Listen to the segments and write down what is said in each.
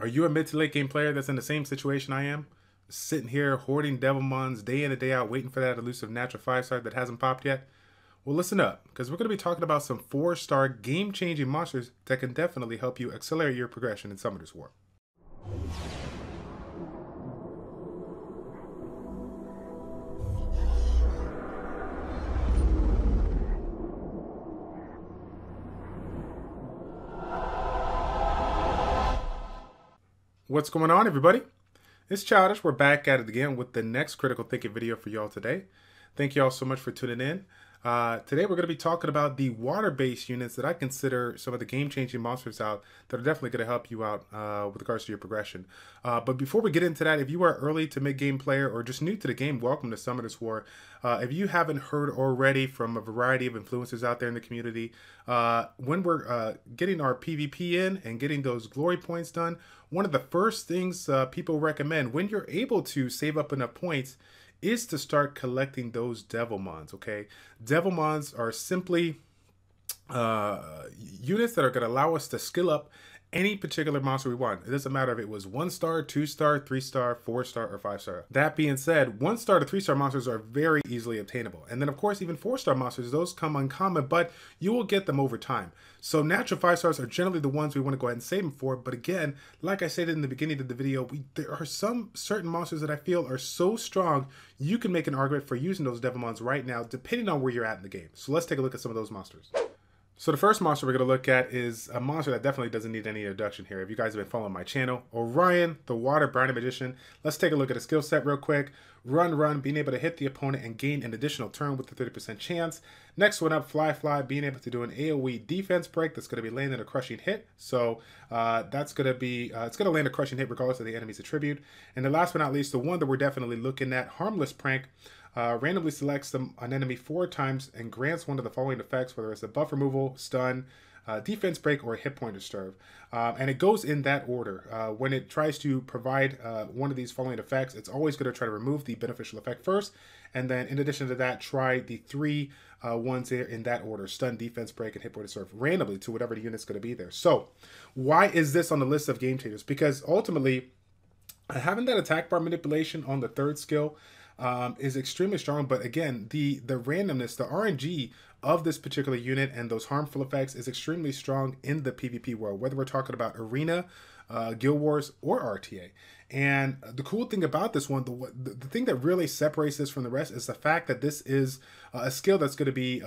Are you a mid to late game player that's in the same situation I am? Sitting here hoarding Devilmons day in and day out, waiting for that elusive natural 5-star that hasn't popped yet? Well, listen up, because we're going to be talking about some 4-star game-changing monsters that can definitely help you accelerate your progression in Summoner's War. What's going on, everybody? It's Childish. We're back at it again with the next critical thinking video for y'all today. Thank you all so much for tuning in. Today we're going to be talking about the water-based units that I consider some of the game-changing monsters out that are definitely going to help you out with regards to your progression. But before we get into that, if you are early to mid-game player or just new to the game, welcome to Summoner's War. If you haven't heard already from a variety of influencers out there in the community, when we're getting our PvP in and getting those glory points done, one of the first things people recommend when you're able to save up enough points is to start collecting those Devilmons, okay? Devilmons are simply units that are going to allow us to skill up any particular monster we want. It doesn't matter if it was 1-star, 2-star, 3-star, 4-star, or 5-star. That being said, 1-star to 3-star monsters are very easily obtainable. And then, of course, even 4-star monsters, those come uncommon, but you will get them over time. So natural 5-stars are generally the ones we want to go ahead and save them for. But again, like I said in the beginning of the video, there are some certain monsters that I feel are so strong, you can make an argument for using those Devilmons right now, depending on where you're at in the game. So let's take a look at some of those monsters. So the first monster we're going to look at is a monster that definitely doesn't need any introduction here. If you guys have been following my channel, Orion, the Water Brownie Magician. Let's take a look at his skill set real quick. Run, being able to hit the opponent and gain an additional turn with a 30% chance. Next one up, Fly, being able to do an AoE defense break that's going to be landing a crushing hit. So that's going to be, it's going to land a crushing hit regardless of the enemy's attribute. And then last but not least, the one that we're definitely looking at, Harmless Prank. Randomly selects an enemy 4 times and grants one of the following effects, whether it's a buff removal, stun, defense break, or a hit point disturb. And it goes in that order. When it tries to provide one of these following effects, it's always going to try to remove the beneficial effect first. And then in addition to that, try the 3 ones there in that order: stun, defense break, and hit point disturb randomly to whatever the unit's going to be there. So why is this on the list of game changers? Because ultimately, having that attack bar manipulation on the 3rd skill is extremely strong, but again, the randomness, the RNG of this particular unit and those harmful effects is extremely strong in the PvP world, whether we're talking about Arena, Guild Wars, or RTA. And the cool thing about this one, the thing that really separates this from the rest is the fact that this is a skill that's going to be,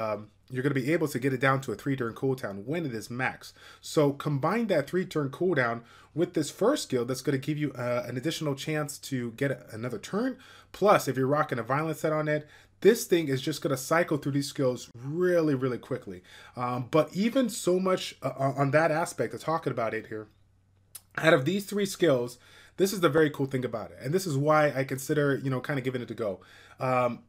you're going to be able to get it down to a 3-turn cooldown when it is max. So combine that 3-turn cooldown with this first skill that's going to give you an additional chance to get another turn. Plus, if you're rocking a violence set on it, this thing is just going to cycle through these skills really quickly. But even so much on that aspect of talking about it here, out of these 3 skills, this is the very cool thing about it. And this is why I consider, kind of giving it a go.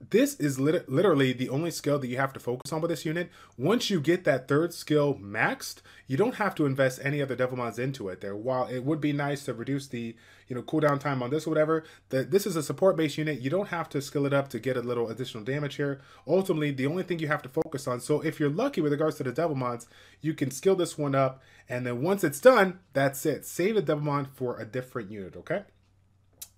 This is literally the only skill that you have to focus on with this unit. Once you get that 3rd skill maxed, you don't have to invest any other Devilmons into it there. While it would be nice to reduce the, cooldown time on this or whatever, this is a support-based unit. You don't have to skill it up to get a little additional damage here. Ultimately, the only thing you have to focus on, so if you're lucky with regards to the Devilmons, you can skill this one up, and then once it's done, that's it. Save the Devilmon for a different unit, okay?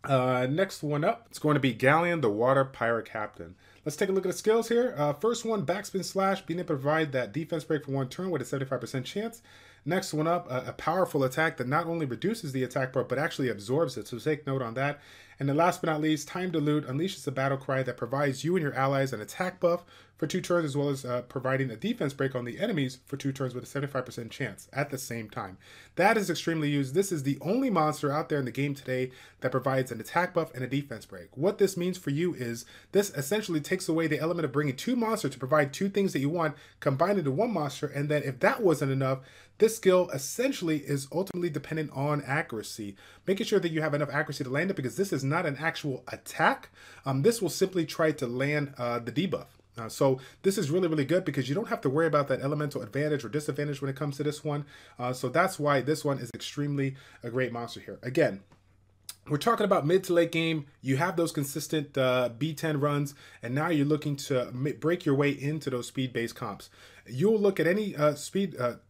Next one up, it's going to be Galleon, the Water Pirate Captain. Let's take a look at the skills here. First one, Backspin Slash, being able to provide that defense break for 1 turn with a 75% chance. Next one up, a powerful attack that not only reduces the attack bar, but actually absorbs it, so take note on that. And then last but not least, Time Dilute unleashes a battle cry that provides you and your allies an attack buff for 2 turns, as well as providing a defense break on the enemies for 2 turns with a 75% chance at the same time. That is extremely used. This is the only monster out there in the game today that provides an attack buff and a defense break. What this means for you is this essentially takes away the element of bringing 2 monsters to provide 2 things that you want combined into 1 monster, and then if that wasn't enough, this skill essentially is ultimately dependent on accuracy, making sure that you have enough accuracy to land it, because this is not an actual attack. This will simply try to land the debuff. So this is really good because you don't have to worry about that elemental advantage or disadvantage when it comes to this one. So that's why this one is extremely a great monster here. Again, we're talking about mid to late game. You have those consistent B10 runs, and now you're looking to break your way into those speed-based comps. You'll look at any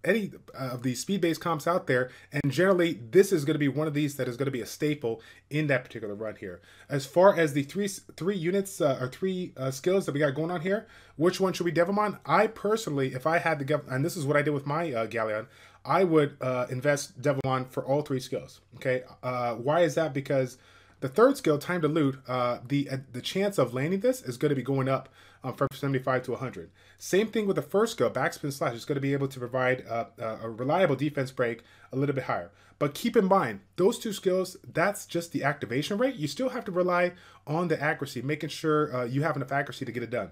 any of these speed-based comps out there, and generally this is going to be one of these that is going to be a staple in that particular run here. As far as the three units or three skills that we got going on here, which one should we Devilmon? I personally, if I had the, and this is what I did with my Galleon, I would invest Devilmon for all three skills. Okay, why is that? Because the third skill, time to loot, the chance of landing this is going to be going up from 75 to 100. Same thing with the first skill, backspin slash. It's going to be able to provide a reliable defense break a little bit higher. But keep in mind, those two skills, that's just the activation rate. You still have to rely on the accuracy, making sure you have enough accuracy to get it done.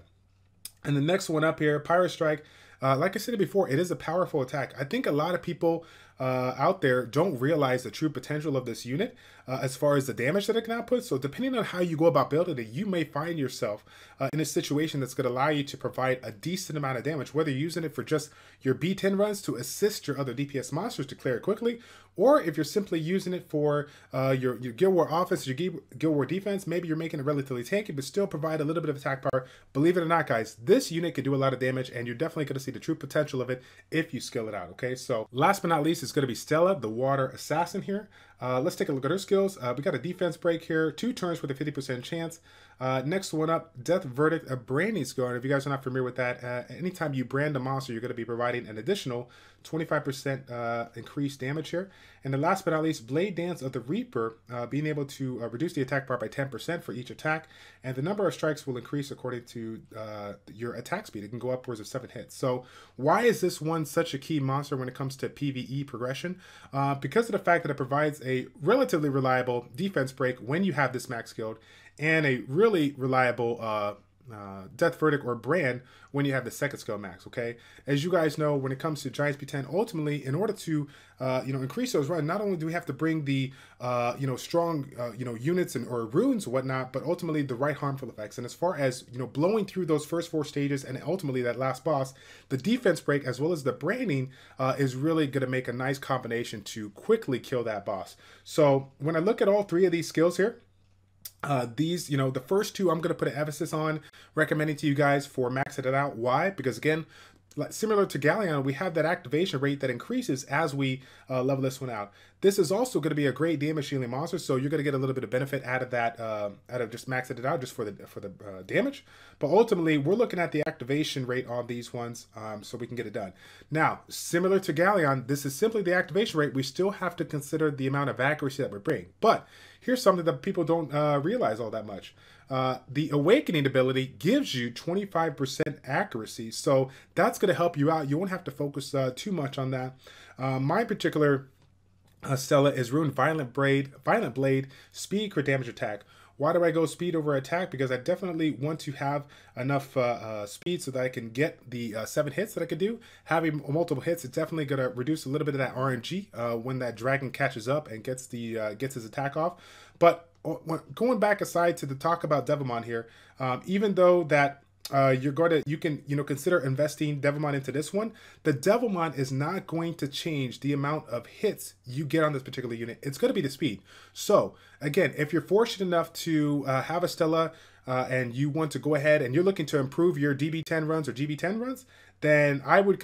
And the next one up here, Pirate Strike. Like I said before, it is a powerful attack. I think a lot of people out there don't realize the true potential of this unit as far as the damage that it can output. So depending on how you go about building it, you may find yourself in a situation that's going to allow you to provide a decent amount of damage, whether you're using it for just your B10 runs to assist your other DPS monsters to clear it quickly, or if you're simply using it for your Guild War offense, your Guild War defense. Maybe you're making it relatively tanky, but still provide a little bit of attack power. Believe it or not, guys, this unit can do a lot of damage, and you're definitely going to see the true potential of it if you skill it out, okay? So last but not least, it's going to be Stella, the Water Assassin here. Let's take a look at her skills. We got a defense break here, 2 turns with a 50% chance. Next one up, Death Verdict, a branding skill. And if you guys are not familiar with that, anytime you brand a monster, you're going to be providing an additional 25% increased damage here. And the last but not least, Blade Dance of the Reaper, being able to reduce the attack bar by 10% for each attack. And the number of strikes will increase according to your attack speed. It can go upwards of 7 hits. So why is this one such a key monster when it comes to PvE progression? Because of the fact that it provides a relatively reliable defense break when you have this max skilled, and a really reliable Death Verdict or brand when you have the second skill max, okay? As you guys know, when it comes to Giants B10, ultimately, in order to, increase those runs, not only do we have to bring the, strong, units or runes and whatnot, but ultimately the right harmful effects. And as far as, blowing through those first 4 stages and ultimately that last boss, the defense break as well as the branding is really going to make a nice combination to quickly kill that boss. So when I look at all 3 of these skills here, these, the first 2 I'm going to put an emphasis on recommending to you guys for maxing it out. Why? Because again, similar to Galleon, we have that activation rate that increases as we level this one out. This is also going to be a great damage shielding monster, so you're going to get a little bit of benefit out of that, out of just maxing it out just for the damage. But ultimately, we're looking at the activation rate on these ones, so we can get it done. Now, similar to Galleon, this is simply the activation rate. We still have to consider the amount of accuracy that we bring. But here's something that people don't realize all that much. The Awakening ability gives you 25% accuracy, so that's going to help you out. You won't have to focus too much on that. My particular Stella is Rune Violent Blade, Speed, Crit Damage, Attack. Why do I go speed over attack? Because I definitely want to have enough speed so that I can get the 7 hits that I could do. Having multiple hits is definitely going to reduce a little bit of that RNG when that dragon catches up and gets his attack off. But going back aside to the talk about Devilmon here, even though that you can consider investing Devilmon into this one, the Devilmon is not going to change the amount of hits you get on this particular unit. It's going to be the speed. So again, if you're fortunate enough to have a Stella and you want to go ahead and you're looking to improve your DB10 runs or GB10 runs, then I would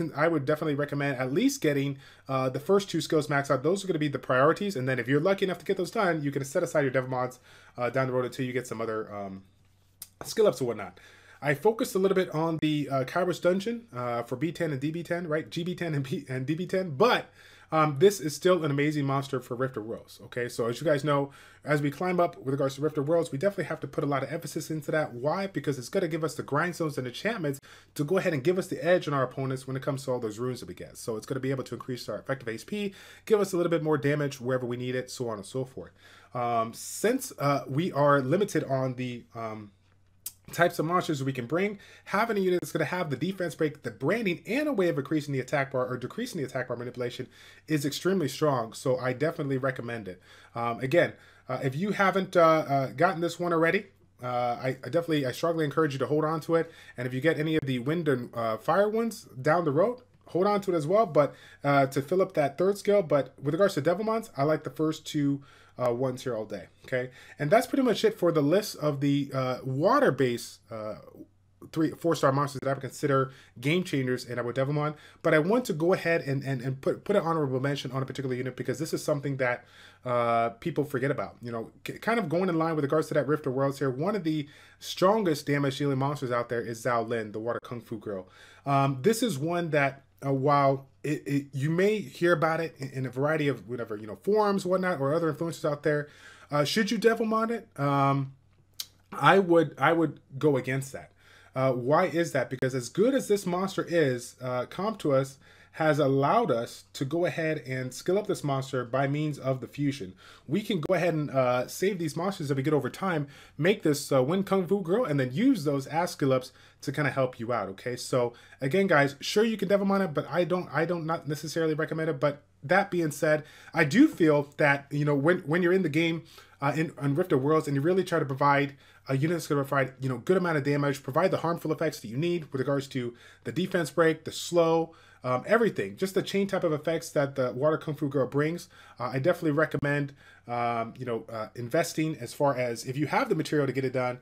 definitely recommend at least getting the first 2 skills maxed out. Those are going to be the priorities, and then if you're lucky enough to get those done, you can set aside your Devilmons down the road until you get some other skill ups or whatnot. I focused a little bit on the Kairos Dungeon for B10 and DB10, right? GB10 and DB10, but this is still an amazing monster for Rift of Worlds, okay? So as you guys know, as we climb up with regards to Rift of Worlds, we definitely have to put a lot of emphasis into that. Why? Because it's going to give us the grindstones and enchantments to go ahead and give us the edge on our opponents when it comes to all those runes that we get. So it's going to be able to increase our effective HP, give us a little bit more damage wherever we need it, so on and so forth. Since we are limited on the types of monsters we can bring, having a unit that's going to have the defense break, the branding, and a way of increasing the attack bar or decreasing the attack bar manipulation is extremely strong. So I definitely recommend it. Again, if you haven't gotten this one already, I strongly encourage you to hold on to it. And if you get any of the wind and fire ones down the road, hold on to it as well, but to fill up that third skill. But with regards to Devilmons, I like the first two ones here all day. Okay, and that's pretty much it for the list of the water-based 4-star monsters that I would consider game changers in our Devilmon. But I want to go ahead and put an honorable mention on a particular unit because this is something that people forget about. You know, kind of going in line with regards to that Rift of Worlds here, one of the strongest damage dealing monsters out there is Zhao Lin, the Water Kung Fu Girl. This is one that while you may hear about it in a variety of whatever, you know, forums, whatnot, or other influencers out there, should you Devilmon it? I would go against that. Why is that? Because as good as this monster is, CompToUS has allowed us to go ahead and skill up this monster by means of the fusion. We can go ahead and save these monsters that we get over time, make this Win Kung Fu Girl, and then use those as skill ups to kind of help you out. Okay, so again, guys, sure you can Devilmon it, but I don't not necessarily recommend it. But that being said, I do feel that, you know, when you're in the game in Rift of Worlds and you really try to provide a unit that's going to provide, you know, good amount of damage, provide the harmful effects that you need with regards to the defense break, the slow, everything, just the chain type of effects that the Water Kung Fu Girl brings. I definitely recommend, investing as far as if you have the material to get it done,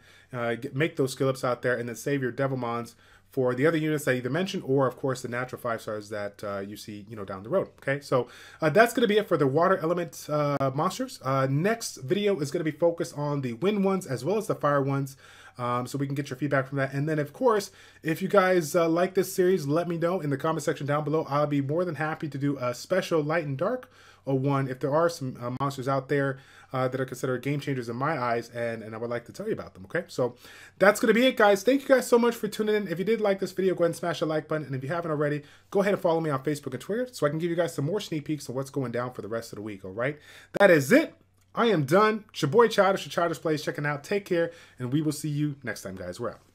make those skill ups out there and then save your Devilmons for the other units that I either mentioned or, of course, the natural 5-stars that you see, you know, down the road. Okay, so that's going to be it for the water element monsters. Next video is going to be focused on the wind ones as well as the fire ones. So we can get your feedback from that. And then, of course, if you guys like this series, let me know in the comment section down below. I'll be more than happy to do a special light and dark one if there are some monsters out there that are considered game changers in my eyes, and I would like to tell you about them. Okay, so that's going to be it, guys. Thank you guys so much for tuning in. If you did like this video, go ahead and smash the like button. And if you haven't already, go ahead and follow me on Facebook and Twitter so I can give you guys some more sneak peeks of what's going down for the rest of the week. All right, that is it. I am done. It's your boy Childish, Childish Plays checking out. Take care, and we will see you next time, guys. We're out.